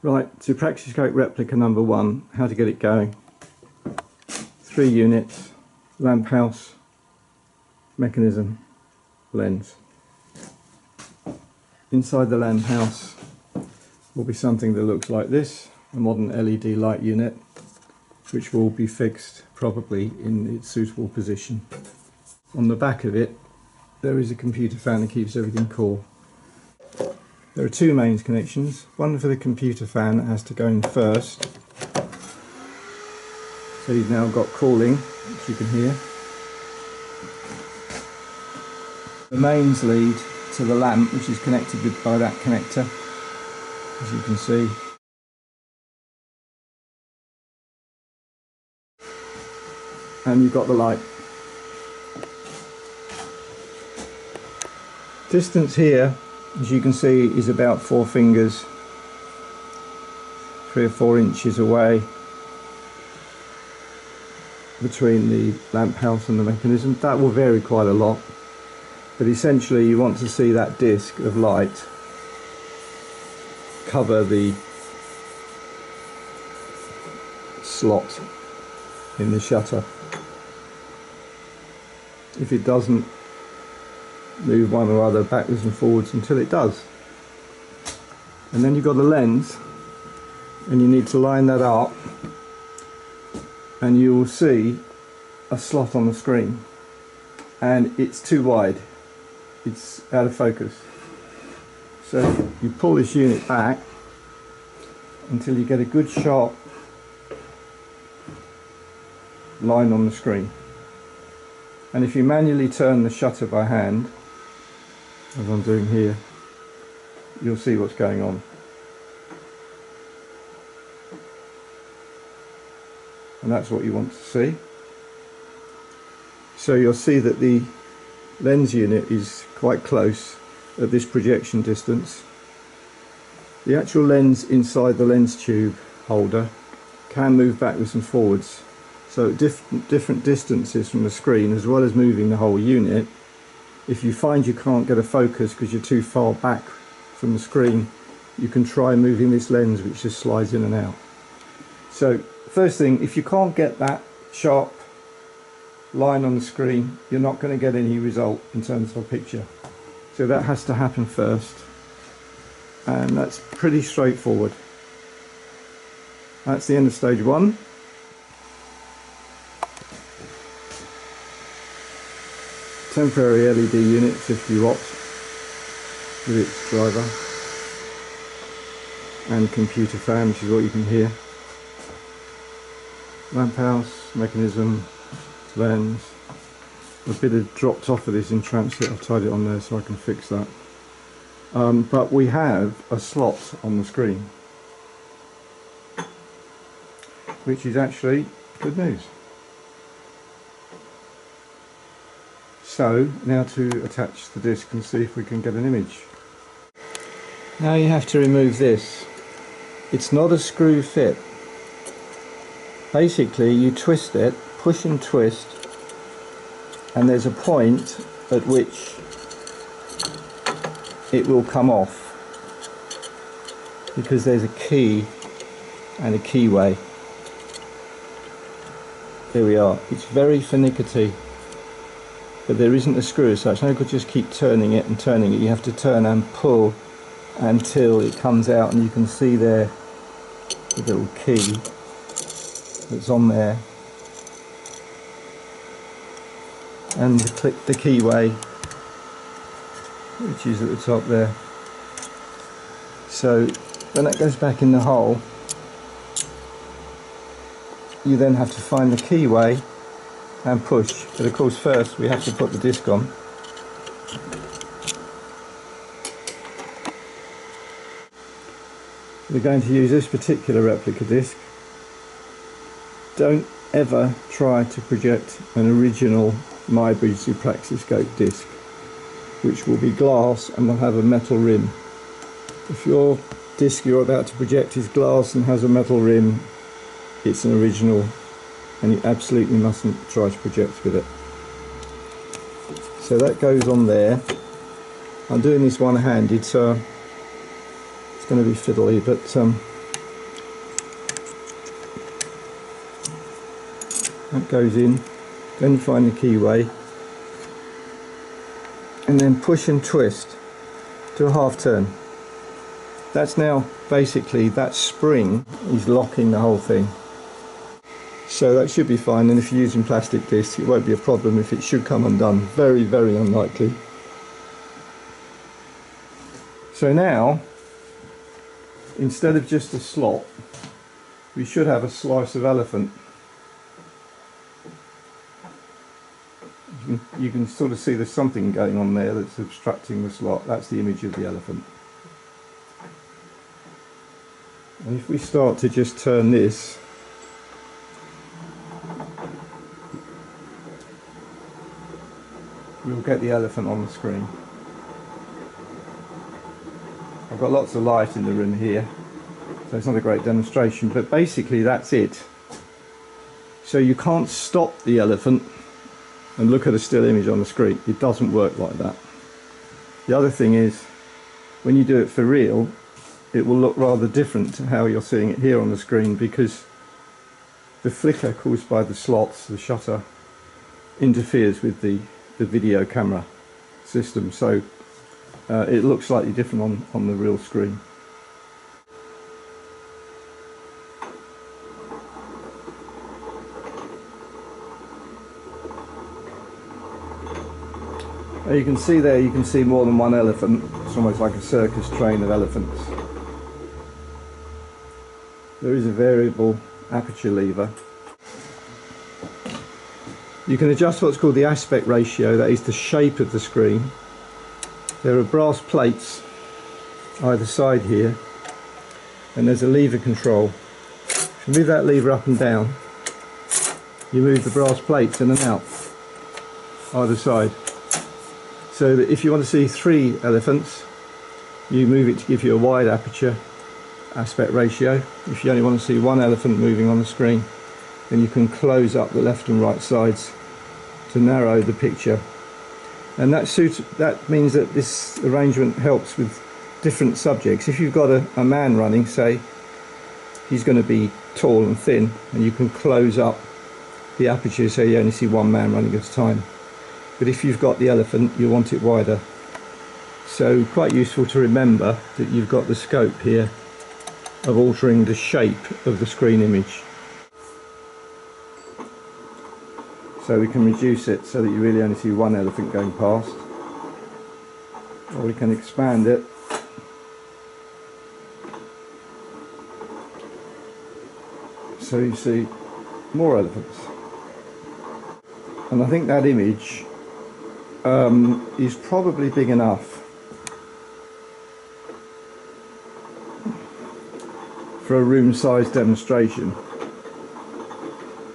Right, Zoopraxiscope Replica No.1, how to get it going. 3 units, lamphouse, mechanism, lens. Inside the lamphouse will be something that looks like this, a modern LED light unit, which will be fixed probably in its suitable position. On the back of it, there is a computer fan that keeps everything cool. There are 2 mains connections, one for the computer fan that has to go in first. So you've now got cooling, which you can hear. The mains lead to the lamp, which is connected by that connector, as you can see. And you've got the light. Distance here, as you can see, is about 4 fingers, 3 or 4 inches away between the lamphouse and the mechanism. That will vary quite a lot, but essentially you want to see that disc of light cover the slot in the shutter. If it doesn't, move one or other backwards and forwards until it does. And then you've got the lens, and you need to line that up, and you will see a slot on the screen, and it's too wide, it's out of focus. So you pull this unit back until you get a good sharp line on the screen, and if you manually turn the shutter by hand, as I'm doing here, you'll see what's going on. And that's what you want to see. So you'll see that the lens unit is quite close at this projection distance. The actual lens inside the lens tube holder can move backwards and forwards, so at different distances from the screen, as well as moving the whole unit. If you find you can't get a focus because you're too far back from the screen, you can try moving this lens, which just slides in and out. So first thing, if you can't get that sharp line on the screen, you're not going to get any result in terms of a picture. So that has to happen first, and that's pretty straightforward. That's the end of stage 1. Temporary LED unit, 50 watts, with its driver and computer fan, which is what you can hear. Lamphouse, mechanism, lens. A bit of dropped off of this in transit, I've tied it on there so I can fix that. But we have a slot on the screen, which is actually good news. So now to attach the disc and see if we can get an image. Now you have to remove this. It's not a screw fit. Basically you twist it, push and twist, and there's a point at which it will come off, because there's a key and a keyway. There we are. It's very finicky, but there isn't a screw as such. No good just keep turning it and turning it. You have to turn and pull until it comes out, and you can see there the little key that's on there, and the keyway, which is at the top there. So when that goes back in the hole, you then have to find the keyway and push. But of course first we have to put the disc on. We're going to use this particular replica disc. Don't ever try to project an original Muybridge Zoopraxiscope disc, which will be glass and will have a metal rim. If your disc you're about to project is glass and has a metal rim, it's an original, and you absolutely mustn't try to project with it. So that goes on there. I'm doing this one-handed, so it's going to be fiddly, but That goes in, then you find the keyway, and then push and twist to a half turn. That's now basically, that spring is locking the whole thing. So that should be fine, and if you're using plastic discs it won't be a problem if it should come undone. Very, very unlikely. So now, instead of just a slot, we should have a slice of elephant. You can sort of see there's something going on there that's obstructing the slot. That's the image of the elephant. And if we start to just turn this, we'll get the elephant on the screen. I've got lots of light in the room here, so it's not a great demonstration, but basically that's it. So you can't stop the elephant and look at a still image on the screen. It doesn't work like that. The other thing is, when you do it for real, it will look rather different to how you're seeing it here on the screen, because the flicker caused by the slots, the shutter, interferes with the video camera system, so it looks slightly different on the real screen. You can see there, you can see more than one elephant. It's almost like a circus train of elephants. There is a variable aperture lever. You can adjust what's called the aspect ratio, that is the shape of the screen. There are brass plates either side here, and there's a lever control. If you move that lever up and down, you move the brass plates in and out either side. So that if you want to see 3 elephants, you move it to give you a wide aperture aspect ratio. If you only want to see 1 elephant moving on the screen, then you can close up the left and right sides to narrow the picture. And that means that this arrangement helps with different subjects. If you've got a man running, say, he's going to be tall and thin, and you can close up the aperture so you only see 1 man running at a time. But if you've got the elephant, you want it wider. So quite useful to remember that you've got the scope here of altering the shape of the screen image. So we can reduce it so that you really only see 1 elephant going past, or we can expand it so you see more elephants. And I think that image is probably big enough for a room-sized demonstration.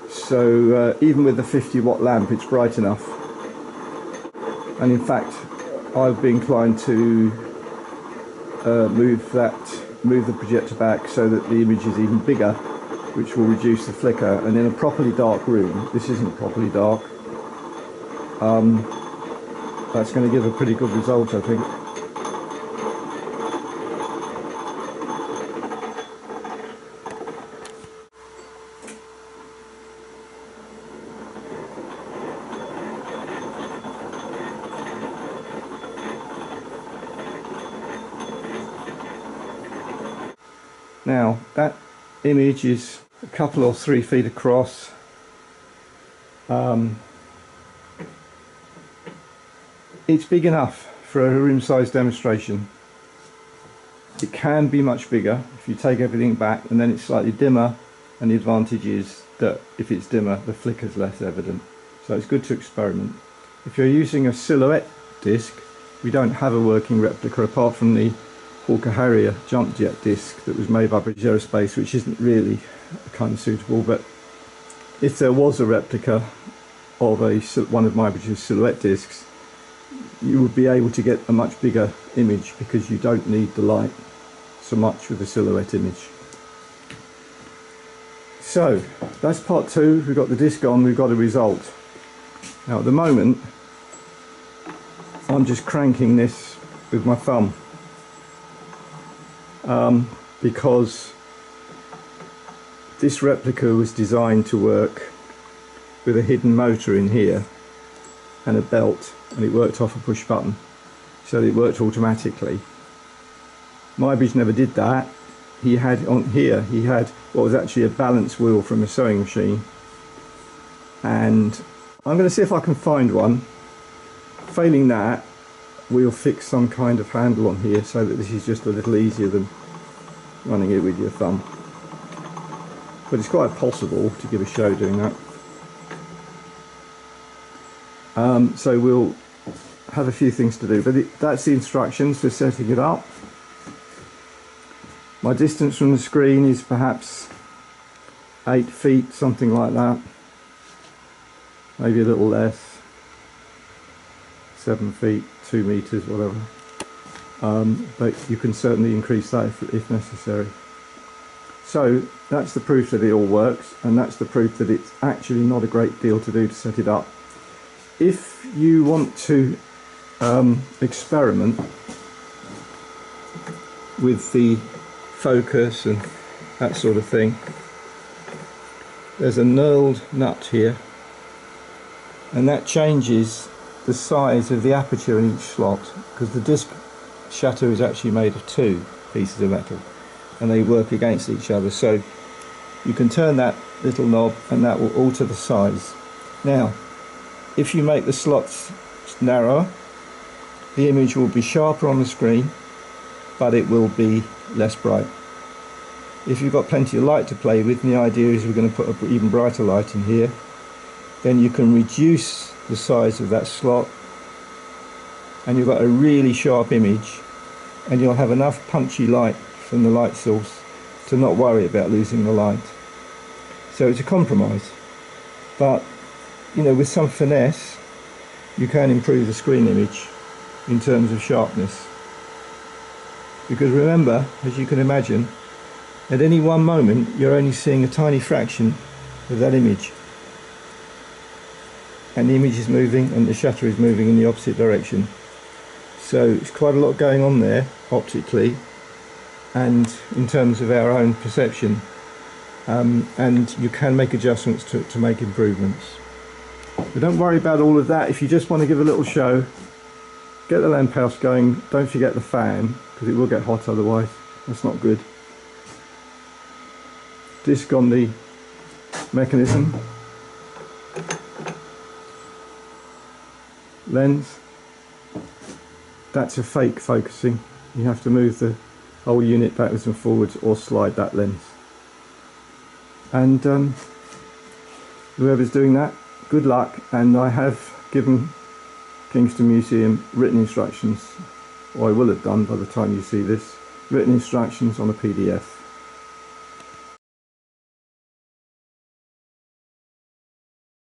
So even with the 50-watt lamp, it's bright enough. And in fact, I'd be inclined to move the projector back so that the image is even bigger, which will reduce the flicker. And in a properly dark room, this isn't properly dark, that's going to give a pretty good result, I think. Now, that image is a couple or 3 feet across. It's big enough for a room-sized demonstration. It can be much bigger if you take everything back, and then it's slightly dimmer, and the advantage is that if it's dimmer, the flicker's less evident. So it's good to experiment. If you're using a silhouette disc, we don't have a working replica apart from the Hawker Harrier jump jet disc that was made by British Aerospace, which isn't really kind of suitable. But if there was a replica of one of my silhouette discs, you would be able to get a much bigger image because you don't need the light so much with a silhouette image. So that's part 2. We've got the disc on, we've got a result. Now at the moment I'm just cranking this with my thumb because this replica was designed to work with a hidden motor in here and a belt, and it worked off a push button, so it worked automatically. Muybridge never did that. He had on here, he had what was actually a balance wheel from a sewing machine, and I'm going to see if I can find one. Failing that, we'll fix some kind of handle on here so that this is just a little easier than running it with your thumb. But it's quite possible to give a show doing that. So we'll have a few things to do, but that's the instructions for setting it up. My distance from the screen is perhaps 8 feet, something like that, maybe a little less, 7 feet, 2 meters, whatever. But you can certainly increase that if necessary. So that's the proof that it all works, and that's the proof that it's actually not a great deal to do to set it up. If you want to experiment with the focus and that sort of thing, there's a knurled nut here, and that changes the size of the aperture in each slot, because the disc shutter is actually made of 2 pieces of metal and they work against each other, so you can turn that little knob and that will alter the size. Now if you make the slots narrower, the image will be sharper on the screen, but it will be less bright. If you've got plenty of light to play with, and the idea is we're going to put an even brighter light in here, then you can reduce the size of that slot and you've got a really sharp image, and you'll have enough punchy light from the light source to not worry about losing the light. So it's a compromise, but you know, with some finesse you can improve the screen image in terms of sharpness, because remember, as you can imagine, at any one moment you're only seeing a tiny fraction of that image, and the image is moving and the shutter is moving in the opposite direction. So it's quite a lot going on there optically and in terms of our own perception, and you can make adjustments to make improvements. But don't worry about all of that. If you just want to give a little show, get the lamphouse going. Don't forget the fan, because it will get hot otherwise. That's not good. Disc on the mechanism. Lens. That's a fake focusing. You have to move the whole unit backwards and forwards or slide that lens. And whoever's doing that, good luck. And I have given Kingston Museum written instructions, or I will have done by the time you see this, written instructions on a PDF.